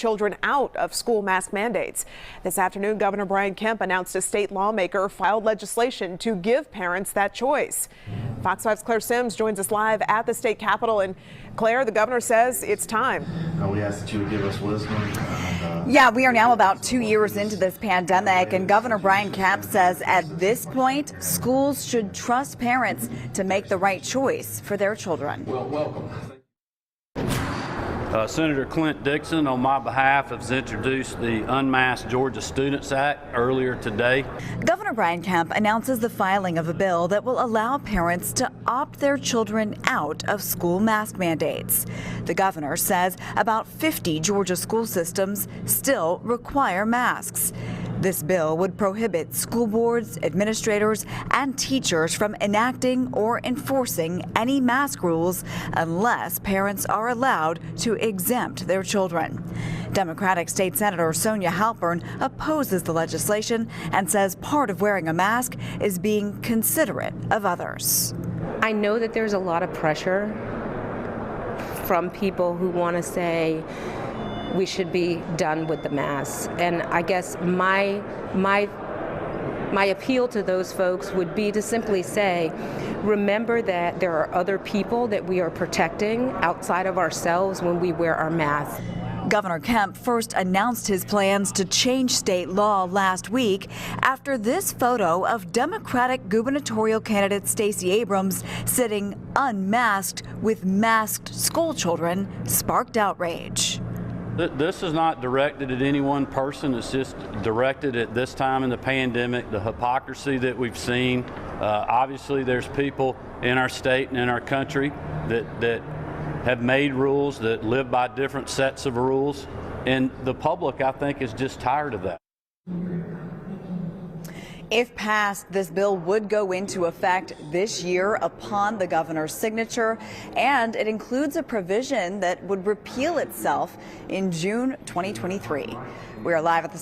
children out of school mask mandates. This afternoon, Governor Brian Kemp announced a state lawmaker filed legislation to give parents that choice. Fox 5's Claire Sims joins us live at the state capitol. And Claire, the governor says it's time. We ask that you would give us wisdom. Yeah, we are now about 2 years into this pandemic, and Governor Brian Kemp says at this point, schools should trust parents to make the right choice for their children. Well, welcome. Senator Clint Dixon, on my behalf, has introduced the Unmask Students Act earlier today. Governor Brian Kemp announces the filing of a bill that will allow parents to opt their children out of school mask mandates. The governor says about 50 Georgia school systems still require masks. This bill would prohibit school boards, administrators, and teachers from enacting or enforcing any mask rules unless parents are allowed to exempt their children. Democratic State Senator Sen Halpern opposes the legislation and says part of wearing a mask is being considerate of others. I know that there's a lot of pressure from people who want to say we should be done with the masks. And I guess my appeal to those folks would be to simply say, remember that there are other people that we are protecting outside of ourselves when we wear our masks. Governor Kemp first announced his plans to change state law last week after this photo of Democratic gubernatorial candidate Stacey Abrams sitting unmasked with masked school children sparked outrage. This is not directed at any one person. It's just directed at this time in the pandemic, the hypocrisy that we've seen. Obviously, there's people in our state and in our country that have made rules that live by different sets of rules, and the public, I think, is just tired of that. If passed, this bill would go into effect this year upon the governor's signature, and it includes a provision that would repeal itself in June 2023. We are live at the